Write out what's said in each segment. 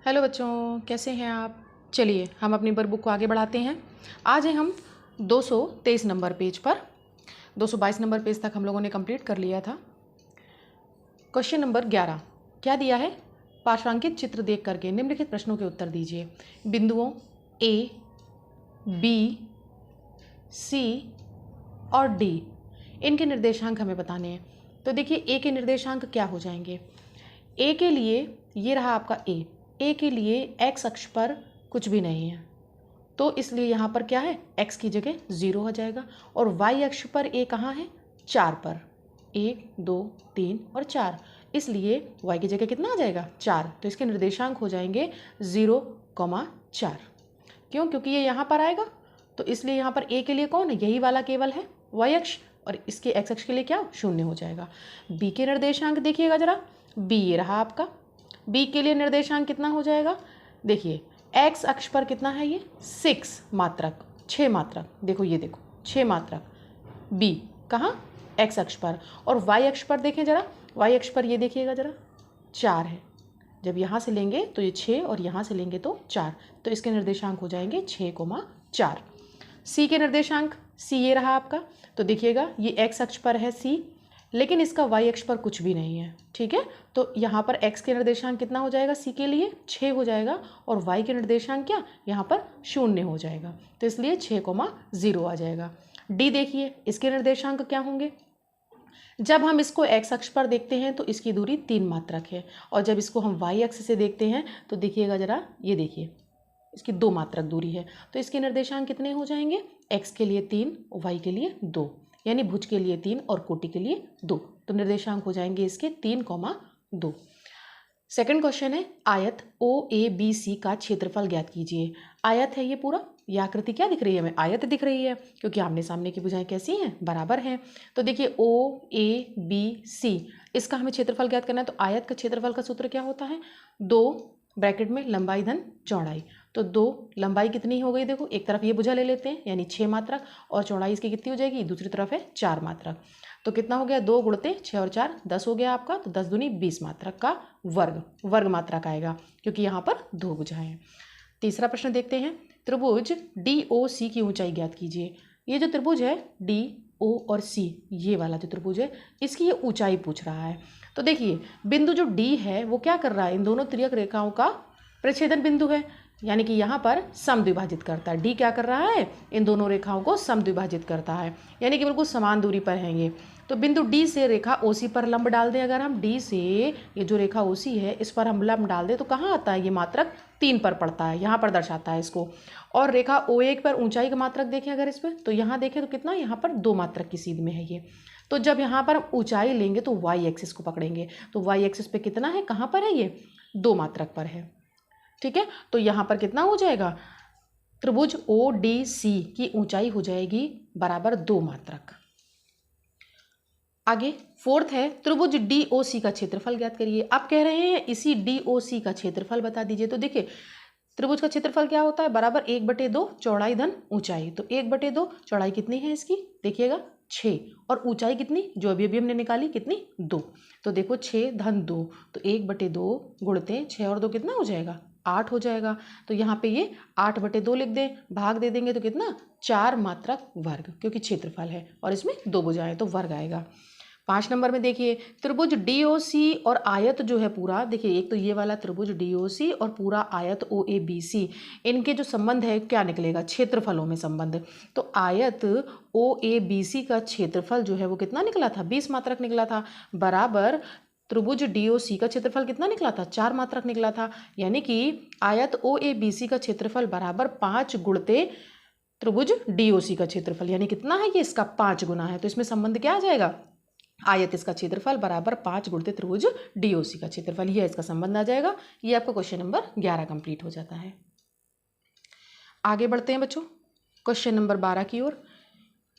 Hello बच्चों, कैसे हैं आप। चलिए हम अपनी वर्कबुक को आगे बढ़ाते हैं। आज है हम 223 नंबर पेज पर। 222 नंबर पेज तक हम लोगों ने कंप्लीट कर लिया था। क्वेश्चन नंबर 11 क्या दिया है? पार्श्वांकित चित्र देख करके निम्नलिखित प्रश्नों के उत्तर दीजिए। बिंदुओं ए, बी, सी और डी, इनके निर्देशांक हमें बताने हैं। तो देखिए ए के निर्देशांक क्या हो जाएंगे। ए के लिए ये रहा आपका ए के लिए एक्स अक्ष पर कुछ भी नहीं है, तो इसलिए यहाँ पर क्या है, एक्स की जगह 0 हो जाएगा। और वाई अक्ष पर ए कहाँ है, 4 पर, 1 2 3 और 4, इसलिए वाई की जगह कितना आ जाएगा, 4। तो इसके निर्देशांक हो जाएंगे 0,4। क्यों? क्योंकि ये यहाँ पर आएगा, तो इसलिए यहाँ पर ए के लिए कौन है, यही वाला केवल है वाई अक्ष, और इसके एक्स अक्ष के लिए क्या 0 हो जाएगा। बी के निर्देशांक देखिएगा जरा, बी ये रहा आपका। बी के लिए निर्देशांक कितना हो जाएगा, देखिए एक्स अक्ष पर कितना है, ये 6 मात्रक, 6 मात्रक, देखो ये देखो 6 मात्रक, बी कहाँ, एक्स अक्ष पर। और वाई अक्ष पर देखें जरा, वाई अक्ष पर ये देखिएगा जरा 4 है। जब यहाँ से लेंगे तो ये 6 और यहाँ से लेंगे तो 4, तो इसके निर्देशांक हो जाएंगे 6,4। सी के निर्देशांक, सी ये रहा आपका। तो देखिएगा ये एक्स अक्ष पर है सी, लेकिन इसका वाई अक्ष पर कुछ भी नहीं है, ठीक है। तो यहाँ पर एक्स के निर्देशांक कितना हो जाएगा, सी के लिए 6 हो जाएगा, और वाई के निर्देशांक क्या, यहाँ पर 0 हो जाएगा, तो इसलिए 6,0 आ जाएगा। डी देखिए, इसके निर्देशांक क्या होंगे। जब हम इसको एक्स अक्ष पर देखते हैं तो इसकी दूरी 3 मात्रक है, और जब इसको हम वाई अक्ष से देखते हैं तो देखिएगा जरा, ये देखिए इसकी 2 मात्रक दूरी है, तो इसके निर्देशांक कितने हो जाएंगे, एक्स के लिए 3, वाई के लिए 2, यानी भुज के लिए 3 और कोटि के लिए 2, तो निर्देशांक हो जाएंगे इसके 3,2। सेकंड क्वेश्चन है, आयत ओ ए बी सी का क्षेत्रफल ज्ञात कीजिए। आयत है ये पूरा, यह आकृति क्या दिख रही है हमें, आयत दिख रही है, क्योंकि आमने सामने की भुजाएं कैसी हैं, बराबर हैं। तो देखिए ओ ए बी सी, इसका हमें क्षेत्रफल ज्ञात करना है। तो आयत का क्षेत्रफल का सूत्र क्या होता है, 2 ब्रैकेट में लंबाई धन चौड़ाई, तो 2 लंबाई कितनी हो गई, देखो एक तरफ ये भुजा ले लेते हैं यानी 6 मात्रक, और चौड़ाई इसकी कितनी हो जाएगी, दूसरी तरफ है 4 मात्रक, तो कितना हो गया, 2 गुणते 6 और 4 10 हो गया आपका। तो 10 दूनी 20 मात्रक का वर्ग मात्रक आएगा, क्योंकि यहाँ पर 2 भुजाएं हैं। तीसरा प्रश्न देखते हैं, त्रिभुज डी ओ सी की ऊंचाई ज्ञात कीजिए। ये जो त्रिभुज है डी ओ और सी, ये वाला जो त्रिभुज है, इसकी ये ऊंचाई पूछ रहा है। तो देखिए बिंदु जो डी है वो क्या कर रहा है, इन दोनों तिर्यक रेखाओं का प्रतिच्छेदन बिंदु है, यानी कि यहाँ पर समद्विभाजित करता है। डी क्या कर रहा है, इन दोनों रेखाओं को समद्विभाजित करता है, यानी कि बिल्कुल समान दूरी पर हैं ये। तो बिंदु डी से रेखा ओ सी पर लंब डाल दें, अगर हम डी से ये जो रेखा ओ सी है इस पर हम लंब डाल दें तो कहाँ आता है, ये मात्रक 3 पर पड़ता है, यहाँ पर दर्शाता है इसको। और रेखा ओ एक पर ऊंचाई का मात्रक देखें अगर इस पर, तो यहाँ देखें तो कितना, यहाँ पर 2 मात्रक की सीध में है ये। तो जब यहाँ पर ऊंचाई लेंगे तो वाई एक्सिस को पकड़ेंगे, तो वाई एक्सिस पे कितना है, कहाँ पर है ये, 2 मात्रक पर है, ठीक है। तो यहाँ पर कितना हो जाएगा, त्रिभुज ओ डी सी की ऊंचाई हो जाएगी बराबर 2 मात्रक। आगे फोर्थ है, त्रिभुज डी ओ सी का क्षेत्रफल ज्ञात करिए। अब कह रहे हैं इसी डी ओ सी का क्षेत्रफल बता दीजिए। तो देखिए त्रिभुज का क्षेत्रफल क्या होता है, बराबर 1/2 चौड़ाई धन ऊंचाई। तो 1/2 चौड़ाई कितनी है इसकी, देखिएगा 6, और ऊंचाई कितनी, जो अभी अभी हमने निकाली कितनी, 2। तो देखो 6 धन 2, तो 1/2 गुणते 6 और 2 कितना हो जाएगा, 8 हो जाएगा। तो यहाँ पे ये 8/2 लिख दें, भाग दे देंगे तो कितना, 4 मात्रक वर्ग, क्योंकि क्षेत्रफल है और इसमें 2 भुजाएं तो वर्ग आएगा। 5 नंबर में देखिए, त्रिभुज डी ओ सी और आयत जो है पूरा, देखिए एक तो ये वाला त्रिभुज डी ओ सी और पूरा आयत ओ ए बी सी, इनके जो संबंध है क्या निकलेगा, क्षेत्रफलों में संबंध। तो आयत ओ ए बी सी का क्षेत्रफल जो है वो कितना निकला था, 20 मात्रक निकला था, बराबर त्रिभुज डी ओ सी का क्षेत्रफल कितना निकला था, 4 मात्रक निकला था। यानी कि आयत ओ ए बी सी का क्षेत्रफल बराबर 5 गुणते त्रिभुज डी ओ सी का क्षेत्रफल, यानी कितना है ये, इसका 5 गुना है। तो इसमें संबंध क्या आ जाएगा, आयत इसका क्षेत्रफल बराबर 5 गुणित त्रिभुज डी ओ सी का क्षेत्रफल, यह इसका संबंध आ जाएगा। ये आपका क्वेश्चन नंबर 11 कंप्लीट हो जाता है। आगे बढ़ते हैं बच्चों क्वेश्चन नंबर 12 की ओर।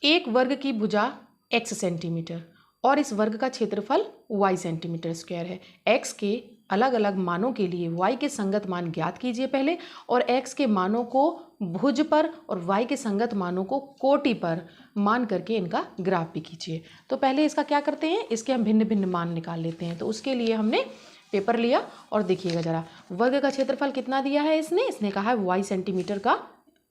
एक वर्ग की भुजा x सेंटीमीटर और इस वर्ग का क्षेत्रफल y सेंटीमीटर स्क्वायर है। x के अलग अलग मानों के लिए y के संगत मान ज्ञात कीजिए पहले, और x के मानों को भुज पर और y के संगत मानों को कोटि पर मान करके इनका ग्राफ भी कीजिए। तो पहले इसका क्या करते हैं, इसके हम भिन्न भिन्न मान निकाल लेते हैं। तो उसके लिए हमने पेपर लिया और देखिएगा ज़रा, वर्ग का क्षेत्रफल कितना दिया है इसने कहा है y सेंटीमीटर का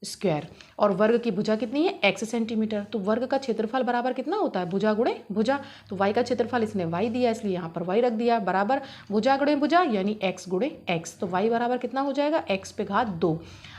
स्क्वायर, और वर्ग की भुजा कितनी है x सेंटीमीटर। तो वर्ग का क्षेत्रफल बराबर कितना होता है, भुजा गुणे भुजा। तो y का क्षेत्रफल इसने y दिया, इसलिए यहाँ पर y रख दिया, बराबर भुजा गुणे भुजा यानी x गुणे x। तो y बराबर कितना हो जाएगा, x पे घात 2।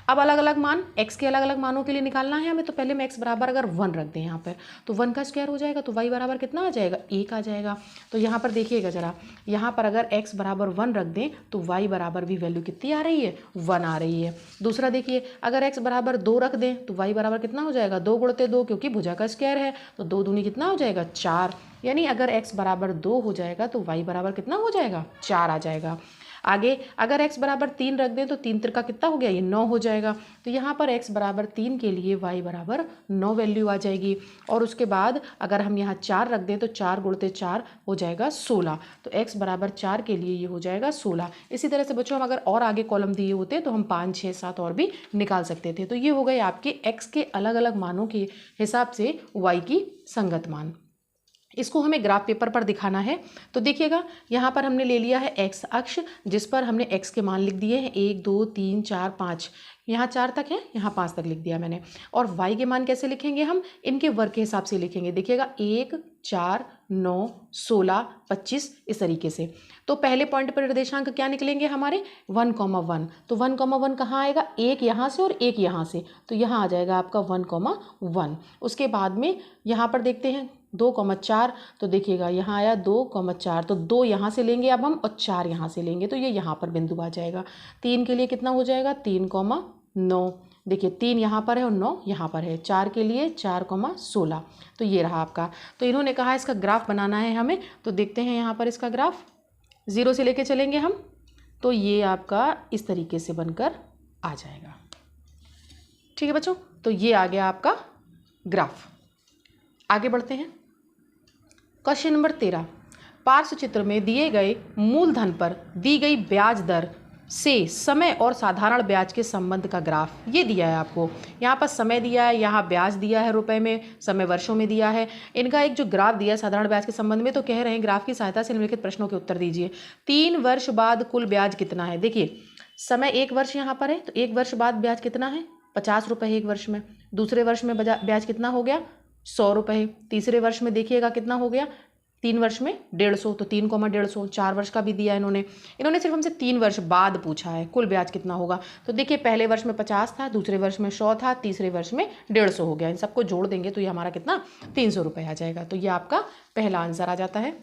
अब अलग अलग मान x के अलग अलग मानों के लिए निकालना है हमें, तो पहले मैं x बराबर अगर 1 रख दें यहाँ पर, तो 1 का स्क्वायर हो जाएगा, तो y बराबर कितना आ जाएगा, 1 आ जाएगा। तो यहाँ पर देखिएगा ज़रा, यहाँ पर अगर x बराबर 1 रख दें तो y बराबर भी वैल्यू कितनी आ रही है, 1 आ रही है। दूसरा देखिए, अगर x बराबर 2 रख दें तो y बराबर कितना हो जाएगा, 2 गुणते 2, क्योंकि भुजा का स्क्वायर है, तो 2 दूनी कितना हो जाएगा, 4। यानी अगर x बराबर 2 हो जाएगा तो y बराबर कितना हो जाएगा, 4 आ जाएगा। आगे अगर x बराबर 3 रख दें तो 3 तिरका कितना हो गया, ये 9 हो जाएगा। तो यहाँ पर x बराबर 3 के लिए y बराबर 9 वैल्यू आ जाएगी। और उसके बाद अगर हम यहाँ 4 रख दें तो 4 गुणते 4 हो जाएगा 16। तो x बराबर 4 के लिए ये हो जाएगा 16। इसी तरह से बच्चों हम अगर और आगे कॉलम दिए होते तो हम 5, 6, 7 और भी निकाल सकते थे। तो ये हो गए आपके x के अलग अलग मानों के हिसाब से y की संगत मान। इसको हमें ग्राफ पेपर पर दिखाना है। तो देखिएगा, यहाँ पर हमने ले लिया है x अक्ष, जिस पर हमने x के मान लिख दिए हैं 1, 2, 3, 4, 5, यहाँ 4 तक है, यहाँ 5 तक लिख दिया मैंने। और y के मान कैसे लिखेंगे, हम इनके वर्ग के हिसाब से लिखेंगे। देखिएगा 1, 4, 9, 16, 25, इस तरीके से। तो पहले पॉइंट पर निर्देशांक क्या निकलेंगे हमारे, 1,1। तो 1,1 कहाँ आएगा, एक यहाँ से और एक यहाँ से, तो यहाँ आ जाएगा आपका 1,1। उसके बाद में यहाँ पर देखते हैं 2,4, तो देखिएगा यहाँ आया 2,4, तो 2 यहाँ से लेंगे अब हम और 4 यहाँ से लेंगे, तो ये यहाँ पर बिंदु आ जाएगा। 3 के लिए कितना हो जाएगा, 3,9। देखिए 3 यहाँ पर है और 9 यहाँ पर है। 4 के लिए 4,16, तो ये रहा आपका। तो इन्होंने कहा इसका ग्राफ बनाना है हमें, तो देखते हैं यहाँ पर इसका ग्राफ 0 से लेके चलेंगे हम, तो ये आपका इस तरीके से बनकर आ जाएगा। ठीक है बच्चों, तो ये आ गया आपका ग्राफ। आगे बढ़ते हैं। क्वेश्चन नंबर 13, पार्श्व चित्र में दिए गए मूलधन पर दी गई ब्याज दर से समय और साधारण ब्याज के संबंध का ग्राफ ये दिया है आपको। यहाँ पर समय दिया है, यहाँ ब्याज दिया है रुपए में, समय वर्षों में दिया है। इनका एक जो ग्राफ दिया है साधारण ब्याज के संबंध में, तो कह रहे हैं ग्राफ की सहायता से निम्नलिखित प्रश्नों के उत्तर दीजिए। 3 वर्ष बाद कुल ब्याज कितना है। देखिए समय 1 वर्ष यहाँ पर है, तो 1 वर्ष बाद ब्याज कितना है, 50 रुपये 1 वर्ष में। दूसरे वर्ष में ब्याज कितना हो गया, 100 रुपये। तीसरे वर्ष में देखिएगा कितना हो गया, 3 वर्ष में 150, तो 3,150। 4 वर्ष का भी दिया इन्होंने सिर्फ हमसे 3 वर्ष बाद पूछा है कुल ब्याज कितना होगा। तो देखिए पहले वर्ष में 50 था, दूसरे वर्ष में 100 था, तीसरे वर्ष में 150 हो गया। इन सबको जोड़ देंगे तो ये हमारा कितना, 300 रुपये आ जाएगा। तो ये आपका पहला आंसर आ जाता है।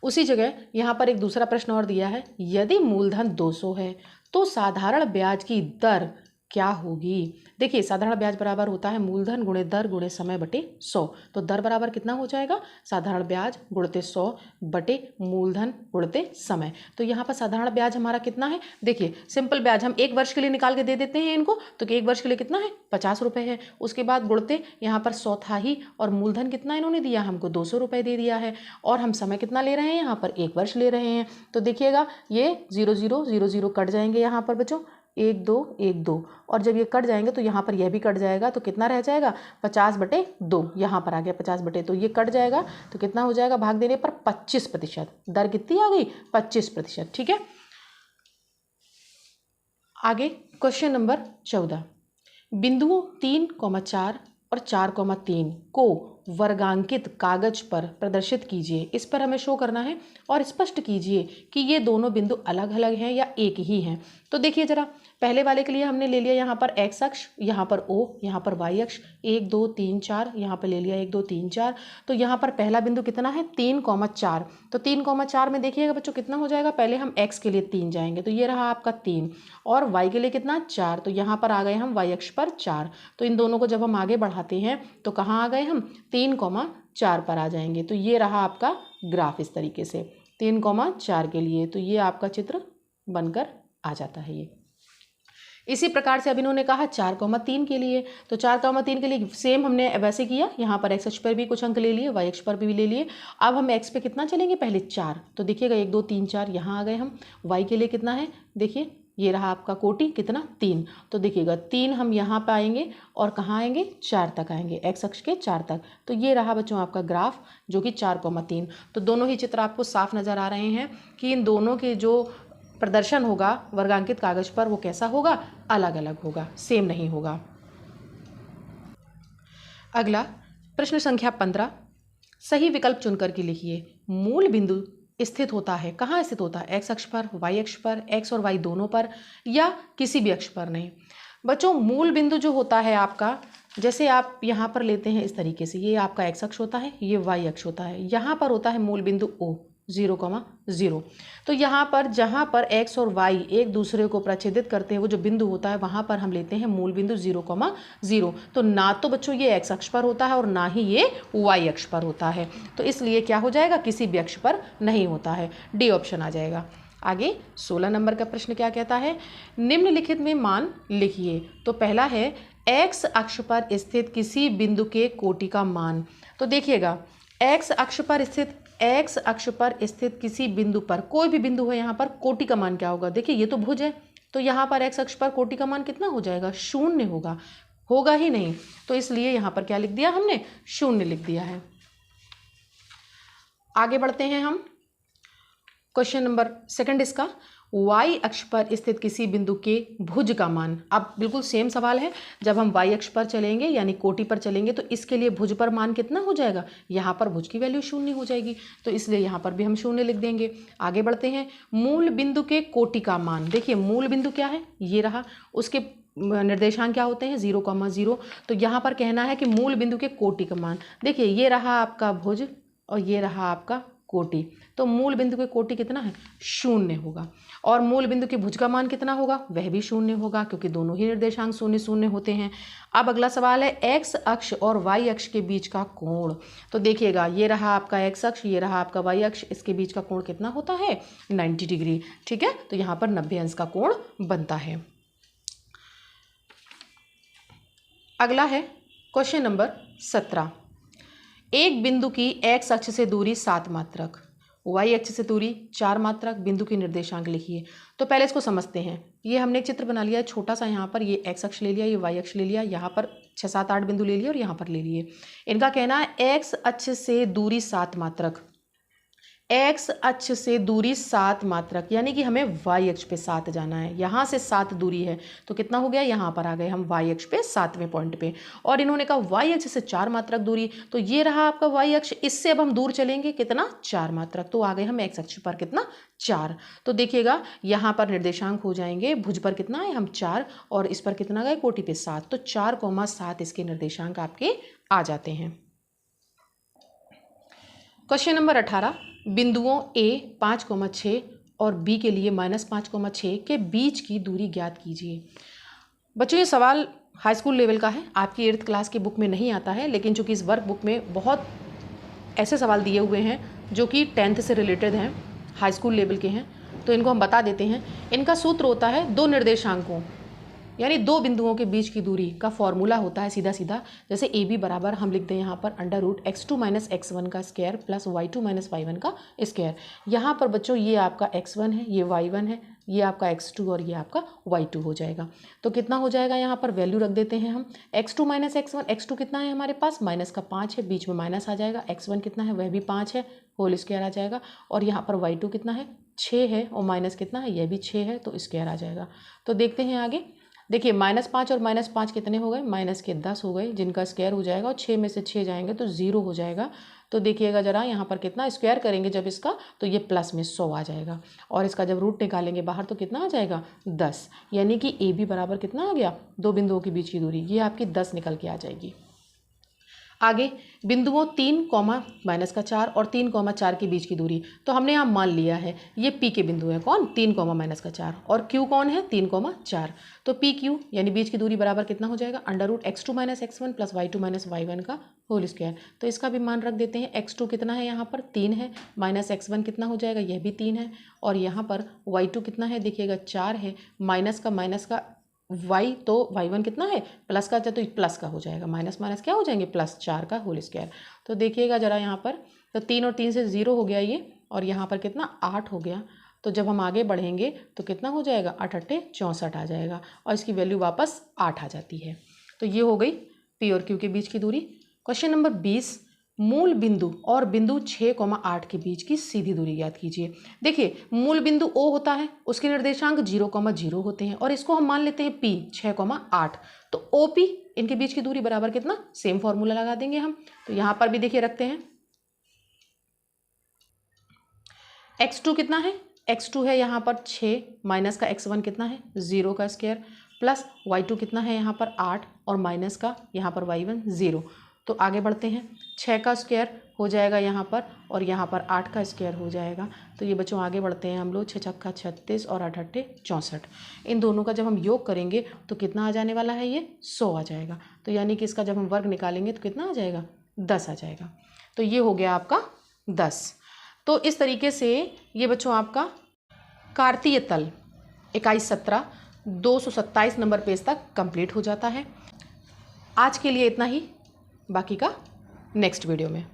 उसी जगह यहाँ पर एक दूसरा प्रश्न और दिया है, यदि मूलधन 200 है तो साधारण ब्याज की दर क्या होगी। देखिए साधारण ब्याज बराबर होता है मूलधन गुणे दर गुणे समय बटे 100। तो दर बराबर कितना हो जाएगा, साधारण ब्याज गुणते 100 बटे मूलधन गुणते समय। तो यहाँ पर साधारण ब्याज हमारा कितना है, देखिए सिंपल ब्याज हम 1 वर्ष के लिए निकाल के दे देते हैं इनको, तो 1 वर्ष के लिए कितना है, 50 रुपये है। उसके बाद गुणते यहाँ पर 100 था ही, और मूलधन कितना इन्होंने दिया, हमको 200 रुपये दे दिया है। और हम समय कितना ले रहे हैं, यहाँ पर 1 वर्ष ले रहे हैं। तो देखिएगा ये 0, 0, 0, 0 कट जाएंगे यहाँ पर बच्चों, 1, 2, 1, 2, और जब ये कट जाएंगे तो यहाँ पर यह भी कट जाएगा, तो कितना रह जाएगा, 50/2। यहाँ पर आ गया 50/, तो ये कट जाएगा, तो कितना हो जाएगा, भाग देने पर 25%। दर कितनी आ गई, 25%। ठीक है, आगे क्वेश्चन नंबर 14, बिंदुओं 3,4 और 4,3 को वर्गांकित कागज पर प्रदर्शित कीजिए। इस पर हमें शो करना है और स्पष्ट कीजिए कि ये दोनों बिंदु अलग अलग हैं या एक ही हैं। तो देखिए जरा, पहले वाले के लिए हमने ले लिया यहाँ पर x अक्ष, यहाँ पर O, यहाँ पर y अक्ष, 1, 2, 3, 4, यहाँ पर ले लिया 1, 2, 3, 4। तो यहाँ पर पहला बिंदु कितना है, 3,4। तो 3,4 में देखिएगा बच्चों कितना हो जाएगा, पहले हम x के लिए 3 जाएंगे, तो ये रहा आपका 3, और y के लिए कितना, 4। तो यहाँ पर आ गए हम y अक्ष पर 4। तो इन दोनों को जब हम आगे बढ़ाते हैं तो कहाँ आ गए हम, 3,4 पर आ जाएंगे। तो ये रहा आपका ग्राफ इस तरीके से 3,4 के लिए। तो ये आपका चित्र बनकर आ जाता है। ये इसी प्रकार से अब इन्होंने कहा 4,3 के लिए, तो 4,3 के लिए सेम हमने वैसे किया, यहाँ पर x अक्ष पर भी कुछ अंक ले लिए, y अक्ष पर भी ले लिए। अब हम x पे कितना चलेंगे, पहले 4। तो देखिएगा 1, 2, 3, 4 यहाँ आ गए हम। y के लिए कितना है, देखिए ये रहा आपका कोटि कितना 3। तो देखिएगा 3 हम यहाँ पे आएंगे और कहाँ आएंगे 4 तक आएंगे, एक्स अक्ष के 4 तक। तो ये रहा बच्चों आपका ग्राफ जो कि 4,3। तो दोनों ही चित्र आपको साफ नज़र आ रहे हैं कि इन दोनों के जो प्रदर्शन होगा वर्गांकित कागज पर वो कैसा होगा, अलग अलग होगा, सेम नहीं होगा। अगला प्रश्न संख्या 15, सही विकल्प चुनकर के लिखिए। मूल बिंदु स्थित होता है, कहाँ स्थित होता है, एक्स अक्ष पर, वाई अक्ष पर, एक्स और वाई दोनों पर, या किसी भी अक्ष पर नहीं। बच्चों मूल बिंदु जो होता है आपका, जैसे आप यहाँ पर लेते हैं इस तरीके से, ये आपका एक्स अक्ष होता है, ये वाई अक्ष होता है, यहाँ पर होता है मूल बिंदु O 0,0। तो यहाँ पर जहाँ पर x और y एक दूसरे को प्रच्छेदित करते हैं वो जो बिंदु होता है वहाँ पर हम लेते हैं मूल बिंदु 0,0। तो ना तो बच्चों ये x अक्ष पर होता है और ना ही ये y अक्ष पर होता है, तो इसलिए क्या हो जाएगा, किसी भी अक्ष पर नहीं होता है, डी ऑप्शन आ जाएगा। आगे 16 नंबर का प्रश्न क्या कहता है, निम्नलिखित में मान लिखिए। तो पहला है x अक्ष पर स्थित किसी बिंदु के कोटि का मान। तो देखिएगा x अक्ष पर स्थित किसी बिंदु पर, कोई भी बिंदु है यहाँ पर, कोटि का मान क्या होगा, देखिए ये तो भुज है, तो यहाँ पर x अक्ष पर कोटि का मान कितना हो जाएगा, 0 होगा, होगा ही नहीं, तो इसलिए यहाँ पर क्या लिख दिया हमने, 0 लिख दिया है। आगे बढ़ते हैं हम, क्वेश्चन नंबर 2 इसका, y अक्ष पर स्थित किसी बिंदु के भुज का मान। अब बिल्कुल सेम सवाल है, जब हम y अक्ष पर चलेंगे यानी कोटि पर चलेंगे तो इसके लिए भुज पर मान कितना हो जाएगा, यहाँ पर भुज की वैल्यू 0 हो जाएगी, तो इसलिए यहाँ पर भी हम 0 लिख देंगे। आगे बढ़ते हैं, मूल बिंदु के कोटि का मान। देखिए मूल बिंदु क्या है, ये रहा, उसके निर्देशांक क्या होते हैं 0,0। तो यहाँ पर कहना है कि मूल बिंदु के कोटि का मान। देखिए ये रहा आपका भुज और ये रहा आपका कोटि, तो मूल बिंदु के कोटि कितना है, 0 होगा, और मूल बिंदु के भुज का मान कितना होगा, वह भी 0 होगा, क्योंकि दोनों ही निर्देशांक 0, 0 होते हैं। अब अगला सवाल है एक्स अक्ष और वाई अक्ष के बीच का कोण। तो देखिएगा ये रहा आपका एक्स अक्ष, ये रहा आपका वाई अक्ष, इसके बीच का कोण कितना होता है, 90 डिग्री। ठीक है, तो यहाँ पर 90 अंश का कोण बनता है। अगला है क्वेश्चन नंबर 17, एक बिंदु की एक्स अक्ष से दूरी 7 मात्रक, वाई अक्ष से दूरी 4 मात्रक, बिंदु की निर्देशांक लिखिए। तो पहले इसको समझते हैं। ये हमने एक चित्र बना लिया है छोटा सा, यहाँ पर ये एक्स अक्ष ले लिया, ये वाई अक्ष ले लिया, यहाँ पर 6, 7, 8 बिंदु ले लिए और यहाँ पर ले लिए। इनका कहना है एक्स अक्ष से दूरी 7 मात्रक, एक्स अक्ष से दूरी 7 मात्रक, यानी कि हमें वाई अक्ष पे 7 जाना है। यहाँ से 7 दूरी है तो कितना हो गया, यहाँ पर आ गए हम वाई अक्ष पे 7वें पॉइंट पे, और इन्होंने कहा वाई अक्ष से 4 मात्रक दूरी, तो ये रहा आपका वाई अक्ष, इससे अब हम दूर चलेंगे कितना, 4 मात्रक, तो आ गए हम एक्स अक्ष पर कितना, 4। तो देखिएगा यहाँ पर निर्देशांक हो जाएंगे, भुज पर कितना है हम 4, और इस पर कितना गए कोटि पे 7, तो 4,7 इसके निर्देशांक आपके आ जाते हैं। क्वेश्चन नंबर 18, बिंदुओं A 5,6 और B के लिए -5,6 के बीच की दूरी ज्ञात कीजिए। बच्चों ये सवाल हाई स्कूल लेवल का है, आपकी 8th क्लास की बुक में नहीं आता है, लेकिन चूंकि इस वर्क बुक में बहुत ऐसे सवाल दिए हुए हैं जो कि 10th से रिलेटेड हैं, हाई स्कूल लेवल के हैं, तो इनको हम बता देते हैं। इनका सूत्र होता है 2 निर्देशांकों यानी 2 बिंदुओं के बीच की दूरी का फॉर्मूला होता है सीधा सीधा, जैसे ए बी बराबर हम लिख दें यहाँ पर √x2 - x1 का स्क्वायर प्लस y2 - y1 का स्क्वायर। यहाँ पर बच्चों ये आपका x1 है, ये y1 है, ये आपका x2 और ये आपका y2 हो जाएगा। तो कितना हो जाएगा, यहाँ पर वैल्यू रख देते हैं हम, x2 - x1, x2 कितना है हमारे पास, माइनस का 5 है, बीच में माइनस आ जाएगा, x1 कितना है वह भी 5 है, होल स्क्वायर आ जाएगा, और यहाँ पर y2 कितना है 6 है, और माइनस कितना है, यह भी 6 है, तो स्क्वायर आ जाएगा। तो देखते हैं आगे, देखिए -5 और -5 कितने हो गए, माइनस के 10 हो गए, जिनका स्क्वायर हो जाएगा, और 6 में से 6 जाएंगे तो 0 हो जाएगा। तो देखिएगा जरा यहाँ पर कितना स्क्वायर करेंगे जब इसका, तो ये प्लस में 100 आ जाएगा, और इसका जब रूट निकालेंगे बाहर तो कितना आ जाएगा 10, यानी कि ए बी बराबर कितना आ गया, 2 बिंदुओं के बीच की दूरी, ये आपकी 10 निकल के आ जाएगी। आगे बिंदुओं 3, -4 और 3, 4 के बीच की दूरी, तो हमने यहाँ मान लिया है ये P के बिंदु है, कौन 3, -4, और Q कौन है 3, 4, तो PQ यानी बीच की दूरी बराबर कितना हो जाएगा, √x2 - x1 plus y2 - y1 का होल स्क्वायर। तो इसका भी मान रख देते हैं, x2 कितना है यहाँ पर 3 है, -x1 कितना हो जाएगा, यह भी 3 है, और यहाँ पर y2 कितना है देखिएगा 4 है, माइनस का y, तो y1 कितना है प्लस का, तो प्लस का हो जाएगा, माइनस क्या हो जाएंगे +4 का होल स्क्वायर। तो देखिएगा जरा यहाँ पर, तो 3 और 3 से 0 हो गया ये, और यहाँ पर कितना 8 हो गया, तो जब हम आगे बढ़ेंगे तो कितना हो जाएगा, 8 अट्ठे 64 आ जाएगा और इसकी वैल्यू वापस 8 आ जाती है। तो ये हो गई पी और क्यू के बीच की दूरी। क्वेश्चन नंबर 20, मूल बिंदु और बिंदु 6,8 के बीच की सीधी दूरी ज्ञात कीजिए। देखिए मूल बिंदु O होता है, उसके निर्देशांक 0,0 होते हैं और इसको हम मान लेते हैं P 6,8। तो OP इनके बीच की दूरी बराबर कितना, सेम फॉर्मूला लगा देंगे हम। तो यहाँ पर भी देखिए रखते हैं, x2 कितना है, x2 है यहाँ पर 6 माइनस का x1 कितना है 0 का स्क्वायर प्लस y2 कितना है यहाँ पर 8 और माइनस का यहाँ पर y1 0। तो आगे बढ़ते हैं, 6 का स्क्वायर हो जाएगा यहाँ पर और यहाँ पर 8 का स्क्वायर हो जाएगा। तो ये बच्चों आगे बढ़ते हैं हम लोग, 6 छक्का 36 और 8 अट्ठे 64। इन दोनों का जब हम योग करेंगे तो कितना आ जाने वाला है, ये 100 आ जाएगा। तो यानी कि इसका जब हम वर्ग निकालेंगे तो कितना आ जाएगा, 10 आ जाएगा। तो ये हो गया आपका 10। तो इस तरीके से ये बच्चों आपका कार्तीय तल इकाई 17 227 नंबर पेज तक कंप्लीट हो जाता है। आज के लिए इतना ही, बाकी का नेक्स्ट वीडियो में।